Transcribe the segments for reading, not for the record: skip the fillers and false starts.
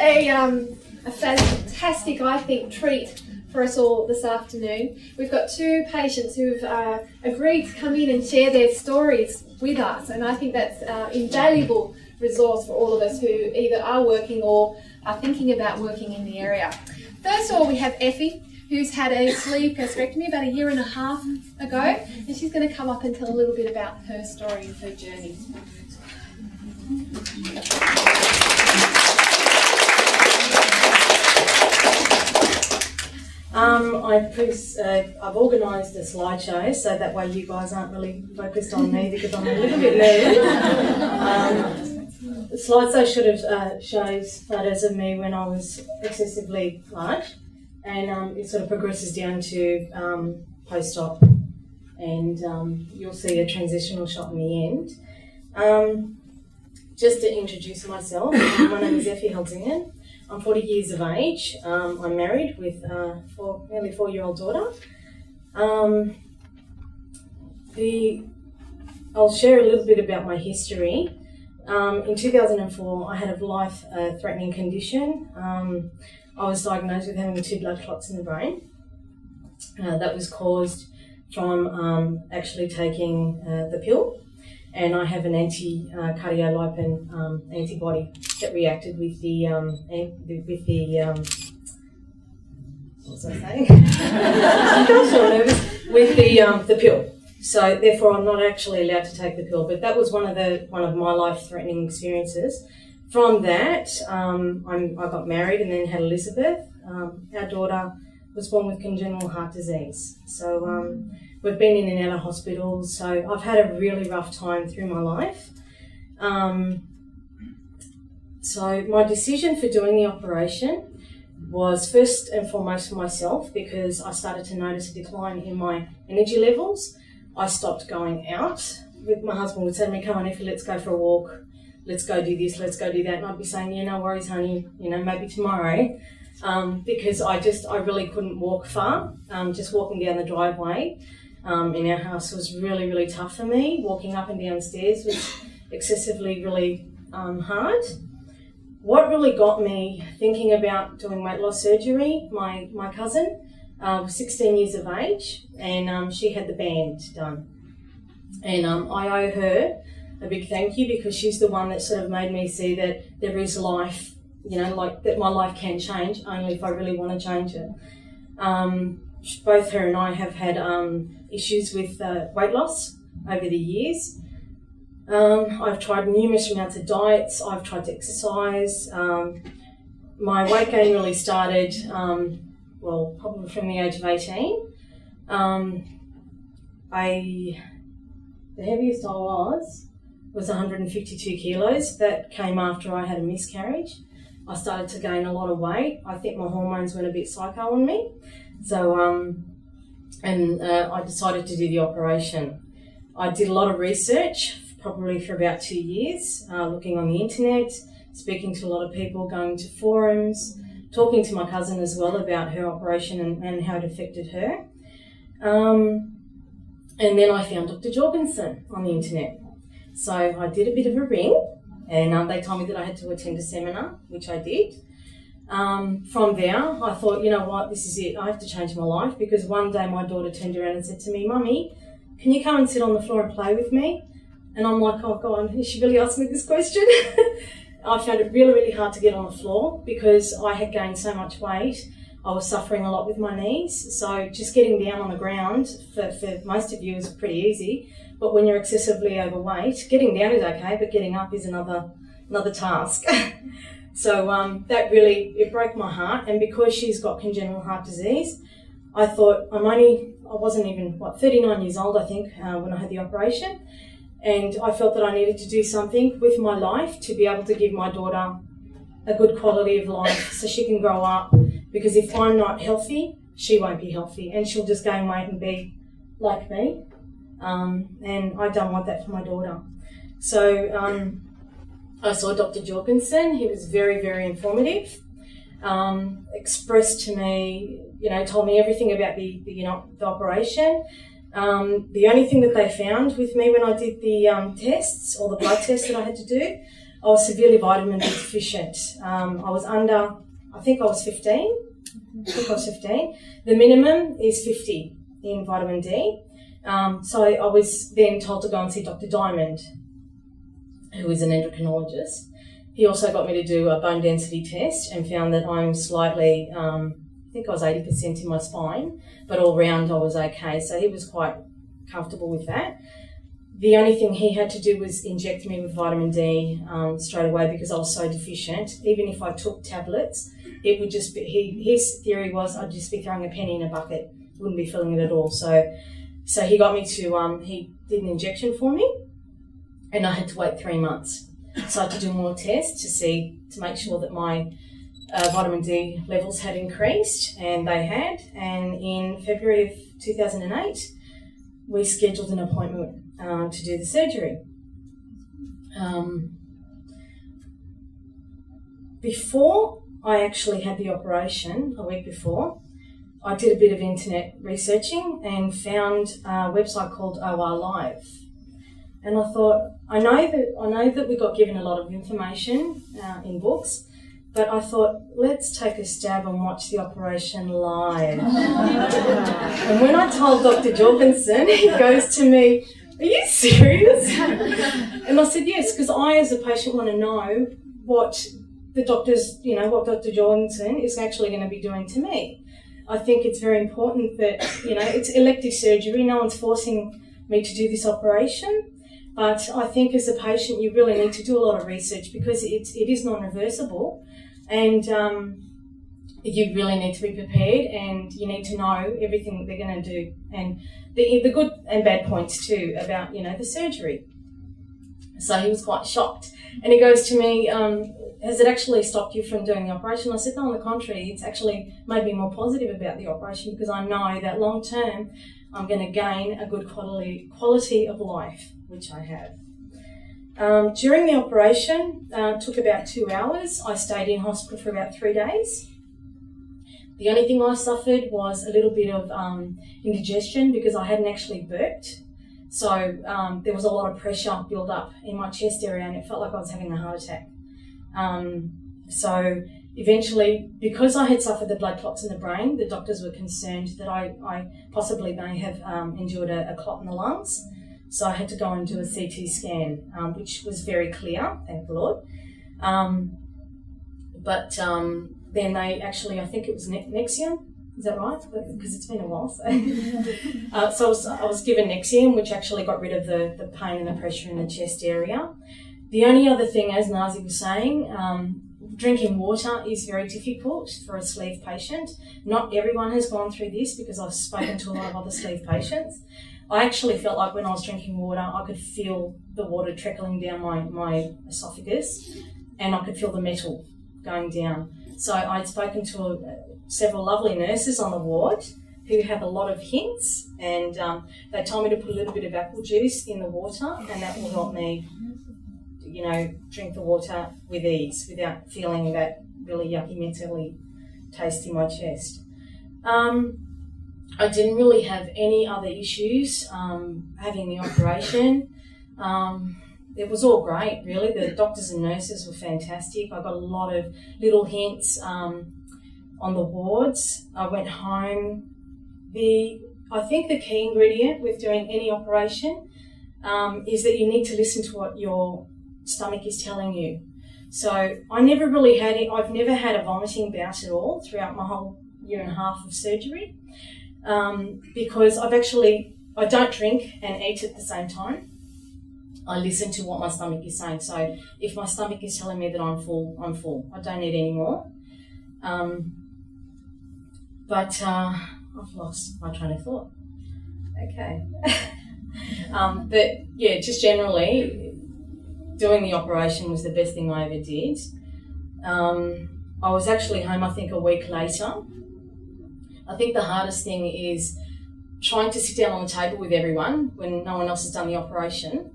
a fantastic, I think, treat for us all this afternoon. We've got two patients who've agreed to come in and share their stories with us, and I think that's an invaluable resource for all of us who either are working or are thinking about working in the area. First of all, we have Effie, who's had a sleeve gastrectomy about 1.5 years ago, and she's going to come up and tell a little bit about her story and her journey. I've organised a slideshow so that way you guys aren't really focused on me because I'm a little bit nervous. The slideshow shows photos of me when I was excessively large, and it sort of progresses down to post-op, and you'll see a transitional shot in the end. Just to introduce myself, my name is Effie. I'm 40 years of age. I'm married with a nearly 4-year-old daughter. I'll share a little bit about my history. In 2004, I had a life-threatening condition. I was diagnosed with having 2 blood clots in the brain. That was caused from actually taking the pill. And I have an anti-cardiolipin antibody that reacted with the what was I saying? I'm so nervous. With the pill. So therefore, I'm not actually allowed to take the pill. But that was one of my life-threatening experiences. From that, I got married and then had Elizabeth. Our daughter was born with congenital heart disease. So we've been in and out of hospitals. So I've had a really rough time through my life. So my decision for doing the operation was first and foremost for myself, because I started to notice a decline in my energy levels. I stopped going out. My husband would say to me, "Come on, Effie, let's go for a walk. Let's go do this, let's go do that." And I'd be saying, "Yeah, no worries, honey, maybe tomorrow." Because I really couldn't walk far. Just walking down the driveway in our house was really, really tough for me. Walking up and down stairs was excessively really hard. What really got me thinking about doing weight loss surgery, my cousin was 16 years of age, and she had the band done. And I owe her a big thank you, because she's the one that sort of made me see that there is life, like that my life can change only if I really want to change it. Both her and I have had issues with weight loss over the years. I've tried numerous amounts of diets. I've tried to exercise. My weight gain really started, probably from the age of 18. The heaviest I was 152 kilos. That came after I had a miscarriage. I started to gain a lot of weight. I think my hormones went a bit psycho on me. So, I decided to do the operation. I did a lot of research, probably for about 2 years, looking on the internet, speaking to a lot of people, going to forums, talking to my cousin as well about her operation and how it affected her. And then I found Dr. Jorgensen on the internet. So I did a bit of a ring, and they told me that I had to attend a seminar, which I did. From there, I thought, you know what, this is it. I have to change my life, because one day my daughter turned around and said to me, "Mummy, can you come and sit on the floor and play with me?" And I'm like, "Oh God, is she really asking me this question?" I found it really, really hard to get on the floor because I had gained so much weight. I was suffering a lot with my knees. So just getting down on the ground for most of you is pretty easy. But when you're excessively overweight, getting down is okay, but getting up is another task. So that really, it broke my heart. And because she's got congenital heart disease, I thought I wasn't even 39 years old, I think, when I had the operation. And I felt that I needed to do something with my life to be able to give my daughter a good quality of life so she can grow up. Because if I'm not healthy, she won't be healthy, and she'll just gain weight and be like me. And I don't want that for my daughter. So I saw Dr. Jorgensen. He was very, very informative. Expressed to me, told me everything about the operation. The only thing that they found with me when I did the tests, or the blood tests that I had to do, I was severely vitamin D deficient. I was under, I think I was 15. The minimum is 50 in vitamin D. So I was then told to go and see Dr. Diamond, who is an endocrinologist. He also got me to do a bone density test and found that I'm slightly, I think I was 80% in my spine, but all round I was okay. So he was quite comfortable with that. The only thing he had to do was inject me with vitamin D straight away because I was so deficient. Even if I took tablets, it would just be, his theory was I'd just be throwing a penny in a bucket, wouldn't be filling it at all. So he got me to, he did an injection for me and I had to wait 3 months. So I had to do more tests to make sure that my vitamin D levels had increased, and they had. And in February of 2008, we scheduled an appointment to do the surgery. Before I actually had the operation, a week before, I did a bit of internet researching and found a website called OR Live. And I thought, I know that we got given a lot of information in books, but I thought, let's take a stab and watch the operation live. And when I told Dr. Jorgensen, he goes to me, "Are you serious?" And I said, yes, because I as a patient want to know what the doctors, what Dr. Jorgensen is actually going to be doing to me. I think it's very important that, it's elective surgery. No one's forcing me to do this operation. But I think as a patient, you really need to do a lot of research because it is non-reversible, and you really need to be prepared, and you need to know everything that they're going to do, and the good and bad points too about, the surgery. So he was quite shocked, and he goes to me, has it actually stopped you from doing the operation? I said, no, on the contrary, it's actually made me more positive about the operation because I know that long term I'm going to gain a good quality of life, which I have. During the operation, took about 2 hours. I stayed in hospital for about 3 days. The only thing I suffered was a little bit of indigestion because I hadn't actually burped. So there was a lot of pressure built up in my chest area and it felt like I was having a heart attack. So eventually, because I had suffered the blood clots in the brain, the doctors were concerned that I possibly may have endured a clot in the lungs. So I had to go and do a CT scan, which was very clear, thank the Lord. But then they actually, I think it was Nexium, is that right? Because it's been a while. So I was given Nexium, which actually got rid of the pain and the pressure in the chest area. The only other thing, as Nazi was saying, drinking water is very difficult for a sleeve patient. Not everyone has gone through this because I've spoken to a lot of other sleeve patients. I actually felt like when I was drinking water, I could feel the water trickling down my esophagus and I could feel the metal going down. So I'd spoken to several lovely nurses on the ward who have a lot of hints, and they told me to put a little bit of apple juice in the water and that will help me, drink the water with ease without feeling that really yucky, mentally taste in my chest. I didn't really have any other issues having the operation. It was all great, really. The doctors and nurses were fantastic. I got a lot of little hints on the wards. I went home. I think the key ingredient with doing any operation is that you need to listen to what your stomach is telling you. So I never really I've never had a vomiting bout at all throughout my whole 1.5 years of surgery. Because I don't drink and eat at the same time. I listen to what my stomach is saying. So if my stomach is telling me that I'm full, I'm full. I don't eat anymore. But I've lost my train of thought. Okay. But yeah, just generally, doing the operation was the best thing I ever did. I was actually home, I think, a week later. I think the hardest thing is trying to sit down on the table with everyone when no one else has done the operation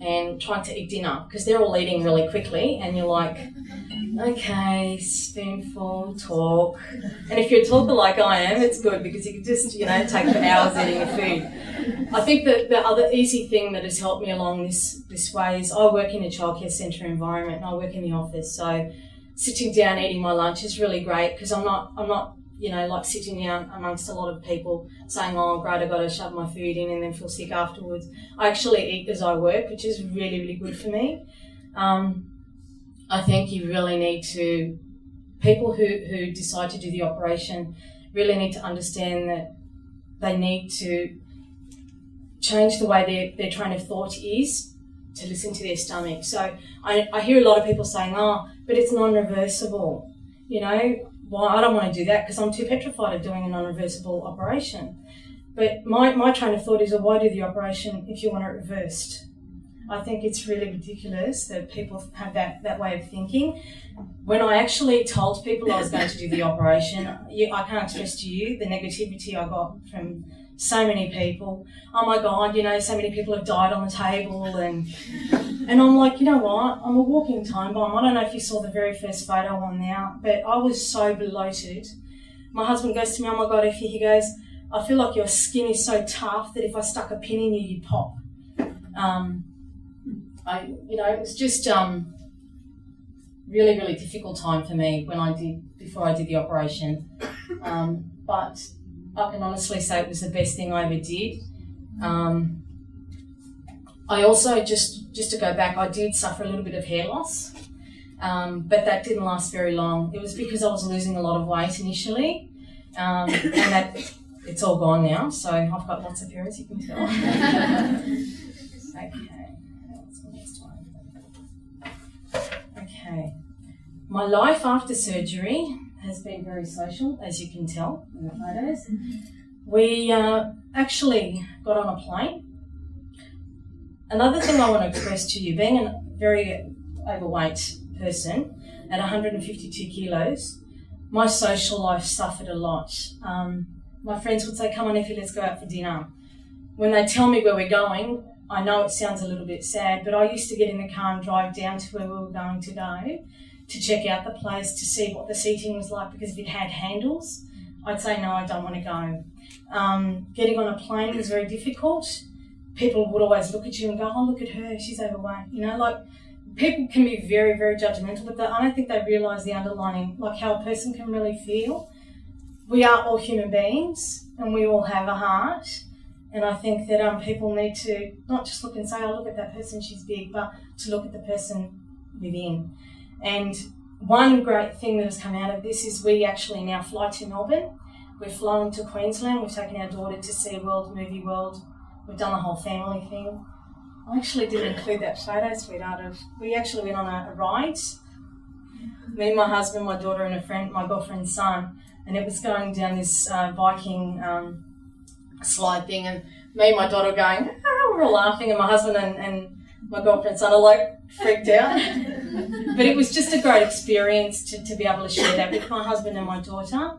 and trying to eat dinner because they're all eating really quickly and you're like, Okay, spoonful, talk. And if you're a talker like I am, it's good because you can just, take for hours eating your food. I think that the other easy thing that has helped me along this way is I work in a childcare centre environment and I work in the office. So sitting down eating my lunch is really great because I'm not like sitting down amongst a lot of people saying, oh, great, I've got to shove my food in and then feel sick afterwards. I actually eat as I work, which is really, really good for me. I think you really need to, people who decide to do the operation really need to understand that they need to change the way their train of thought is to listen to their stomach. So I hear a lot of people saying, oh, but it's non-reversible. Well, I don't want to do that because I'm too petrified of doing a non-reversible operation. But my train of thought is, well, why do the operation if you want it reversed? I think it's really ridiculous that people have that way of thinking. When I actually told people I was going to do the operation, I can't express to you the negativity I got from so many people. Oh my God, so many people have died on the table and I'm like, you know what, I'm a walking time bomb. I don't know if you saw the very first photo on there, but I was so bloated. My husband goes to me, oh my God, Effie, he goes, I feel like your skin is so tough that if I stuck a pin in you, you'd pop. It was just really, really difficult time for me before I did the operation. But I can honestly say it was the best thing I ever did. I also, just to go back, I did suffer a little bit of hair loss, but that didn't last very long. It was because I was losing a lot of weight initially, and that it's all gone now, so I've got lots of hair, as you can tell. Okay. My life after surgery has been very social, as you can tell in the photos. We actually got on a plane. Another thing I want to express to you, being a very overweight person at 152 kilos, my social life suffered a lot. My friends would say, come on, Effie, let's go out for dinner. When they tell me where we're going, I know it sounds a little bit sad, but I used to get in the car and drive down to where we were going to go to check out the place to see what the seating was like, because if it had handles, I'd say, no, I don't want to go. Getting on a plane was very difficult. People would always look at you and go, oh, look at her, she's overweight. People can be very, very judgmental, but I don't think they realise the underlying, how a person can really feel. We are all human beings and we all have a heart. And I think that people need to not just look and say, oh, look at that person, she's big, but to look at the person within. And one great thing that has come out of this is we actually now fly to Melbourne. We're flying to Queensland. We've taken our daughter to see World Movie World. We've done the whole family thing. I actually didn't include that photo, sweetheart. We actually went on a ride. Me, my husband, my daughter and a friend, my girlfriend's son, and it was going down this Viking slide thing, and me and my daughter going, we're all laughing, and my husband and my girlfriend's son are freaked out. But it was just a great experience to be able to share that with my husband and my daughter.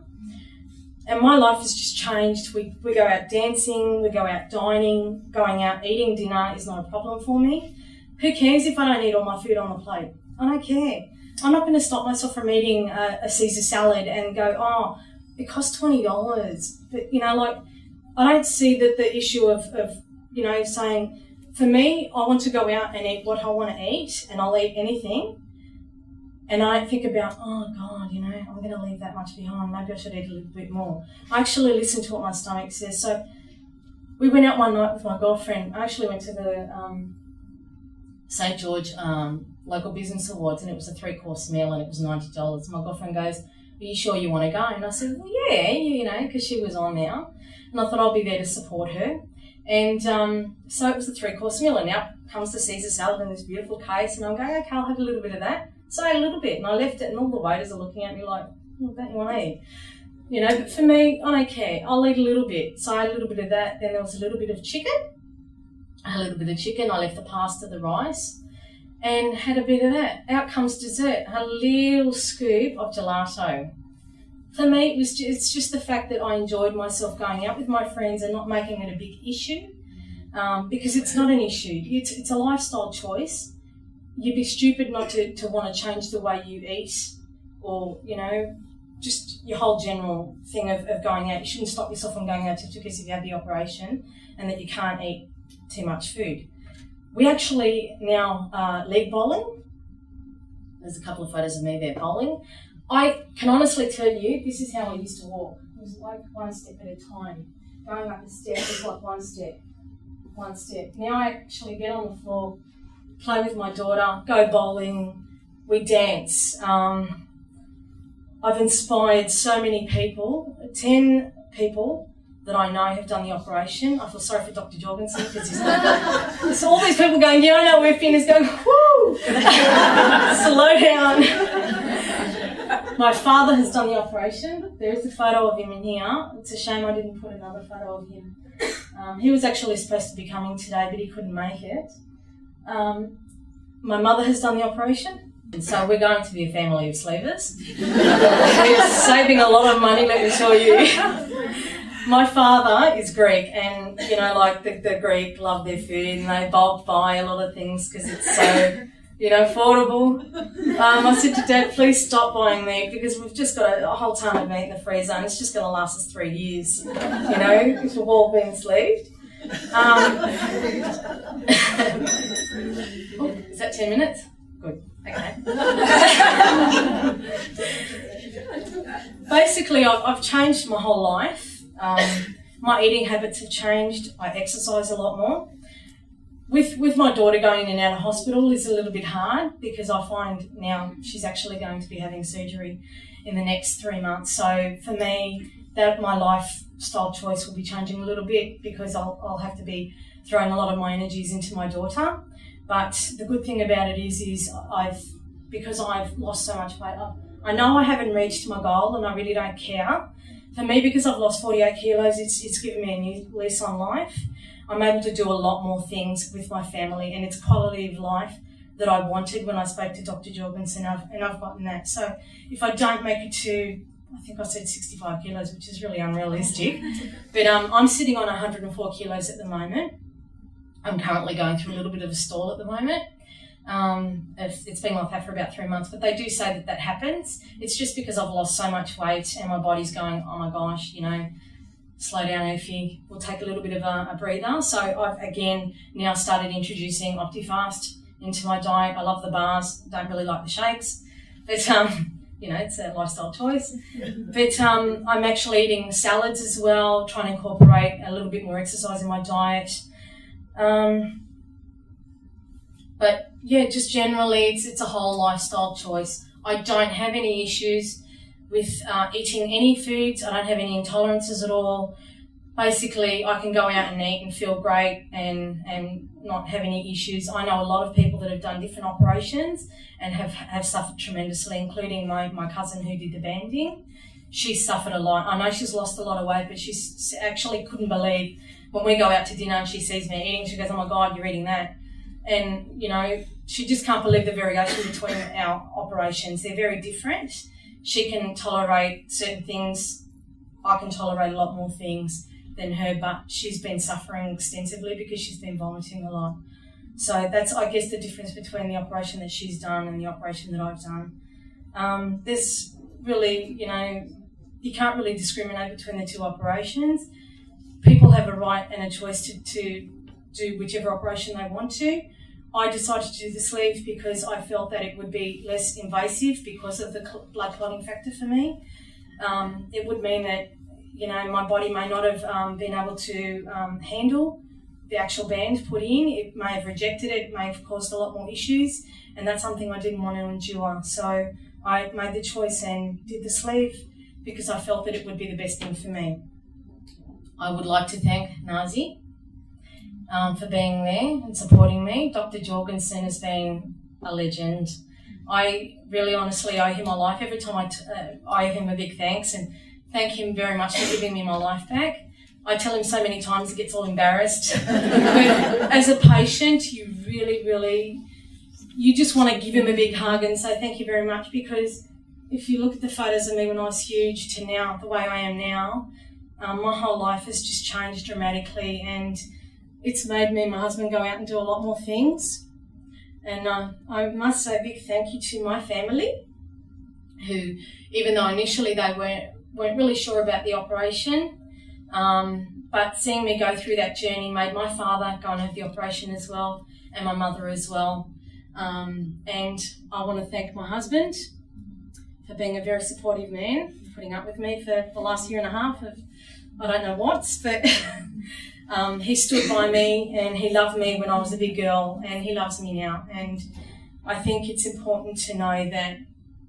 And my life has just changed. We go out dancing, we go out dining, going out eating dinner is not a problem for me. Who cares if I don't eat all my food on the plate? I don't care. I'm not going to stop myself from eating a Caesar salad and go, oh, it costs $20. But, I don't see that the issue of saying, for me, I want to go out and eat what I want to eat, and I'll eat anything. And I don't think about, oh God, I'm going to leave that much behind. Maybe I should eat a little bit more. I actually listen to what my stomach says. So we went out one night with my girlfriend. I actually went to the St. George Local Business Awards, and it was a 3-course meal, and it was $90. My girlfriend goes, are you sure you want to go? And I said, well, yeah, because she was on there. And I thought I'll be there to support her. And so it was a 3-course meal, and out comes the Caesar salad in this beautiful case, and I'm going, okay, I'll have a little bit of that. So I ate a little bit, and I left it, and all the waiters are looking at me like, oh, don't you want to eat? But for me, I don't care. I'll eat a little bit. So I ate a little bit of that. Then there was a little bit of chicken. I had a little bit of chicken. I left the pasta, the rice, and had a bit of that. Out comes dessert. I had a little scoop of gelato. For me, it's just the fact that I enjoyed myself going out with my friends and not making it a big issue, because it's not an issue. It's a lifestyle choice. you'd be stupid not to want to change the way you eat, or, just your whole general thing of going out. You shouldn't stop yourself from going out just because you had the operation and that you can't eat too much food. We actually now league bowling. There's a couple of photos of me there bowling. I can honestly tell you, this is how I used to walk. It was like one step at a time. Going up the stairs was like one step. Now I actually get on the floor, play with my daughter, go bowling, we dance. I've inspired so many people. 10 people that I know have done the operation. I feel sorry for Dr. Jorgensen because there's all these people going, I know where Finn is going, whoo! Slow down. My father has done the operation. There is a photo of him in here. It's a shame I didn't put another photo of him. He was actually supposed to be coming today, but he couldn't make it. My mother has done the operation. So we're going to be a family of sleevers. We're saving a lot of money, let me tell you. My father is Greek, and the Greek love their food, and they bulk buy a lot of things because it's so affordable. I said to Dad, please stop buying meat because we've just got a whole ton of meat in the freezer and it's just going to last us 3 years, if we've all been sleeved. Is that 10 minutes? Good. Okay. Basically, I've changed my whole life. My eating habits have changed. I exercise a lot more. With my daughter going in and out of hospital is a little bit hard because I find now she's actually going to be having surgery in the next 3 months. So for me, that my lifestyle choice will be changing a little bit because I'll have to be throwing a lot of my energies into my daughter. But the good thing about it is because I've lost so much weight, I know I haven't reached my goal and I really don't care. For me, because I've lost 48 kilos, it's given me a new lease on life. I'm able to do a lot more things with my family and it's quality of life that I wanted when I spoke to Dr. Jorgensen, and I've gotten that. So if I don't make it to, I think I said 65 kilos, which is really unrealistic, but I'm sitting on 104 kilos at the moment. I'm currently going through a little bit of a stall at the moment. It's been like that for about 3 months, but they do say that happens. It's just because I've lost so much weight and my body's going, oh my gosh, slow down, Effie. We'll take a little bit of a breather. So I've again now started introducing OptiFast into my diet. I love the bars, don't really like the shakes, but it's a lifestyle choice. But I'm actually eating salads as well, trying to incorporate a little bit more exercise in my diet. But yeah, just generally it's a whole lifestyle choice. I don't have any issues with eating any foods. I don't have any intolerances at all. Basically, I can go out and eat and feel great and not have any issues. I know a lot of people that have done different operations and have suffered tremendously, including my cousin who did the banding. She suffered a lot. I know she's lost a lot of weight, but she actually couldn't believe when we go out to dinner and she sees me eating, she goes, oh my God, you're eating that. And, she just can't believe the variation between our operations. They're very different. She can tolerate certain things. I can tolerate a lot more things than her, but she's been suffering extensively because she's been vomiting a lot. So that's, I guess, the difference between the operation that she's done and the operation that I've done. There's really, you can't really discriminate between the two operations. People have a right and a choice to do whichever operation they want to. I decided to do the sleeve because I felt that it would be less invasive because of the blood clotting factor for me. It would mean that, my body may not have been able to handle the actual band put in. It may have rejected it, may have caused a lot more issues, and that's something I didn't want to endure. So I made the choice and did the sleeve because I felt that it would be the best thing for me. I would like to thank Nazi for being there and supporting me. Dr. Jorgensen has been a legend. I really honestly owe him my life. Every time I owe him a big thanks and thank him very much for giving me my life back. I tell him so many times he gets all embarrassed. But as a patient, you really, you just want to give him a big hug and say thank you very much, because if you look at the photos of me when I was huge to now, the way I am now, my whole life has just changed dramatically, and it's made me and my husband go out and do a lot more things. And I must say a big thank you to my family, who, even though initially they weren't really sure about the operation, but seeing me go through that journey made my father go and have the operation as well, and my mother as well. And I want to thank my husband for being a very supportive man, putting up with me for the last year and a half of I don't know what's, but he stood by me and he loved me when I was a big girl, and he loves me now. And I think it's important to know that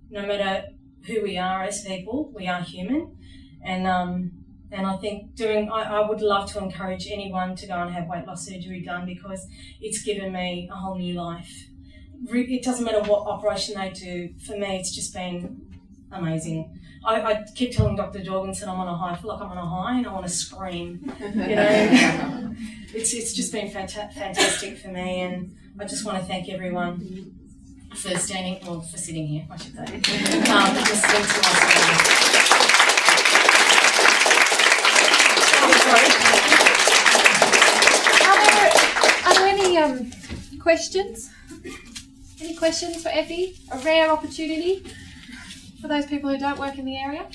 no matter who we are as people, we are human. And I think I would love to encourage anyone to go and have weight loss surgery done, because it's given me a whole new life. It doesn't matter what operation they do. For me, it's just been amazing. I keep telling Dr. Jorgensen I'm on a high. I feel like I'm on a high and I want to scream. You know, it's just been fantastic for me, and I just want to thank everyone for sitting here, I should say. Just listening to my story. Are there any questions? Any questions for Effie? A rare opportunity for those people who don't work in the area?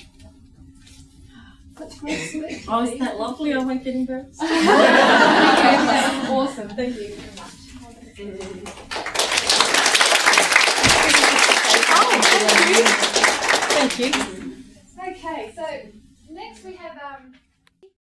That's great. Oh, isn't that lovely? I won't get embarrassed. Awesome. Thank you very much. Oh, thank you. Thank you.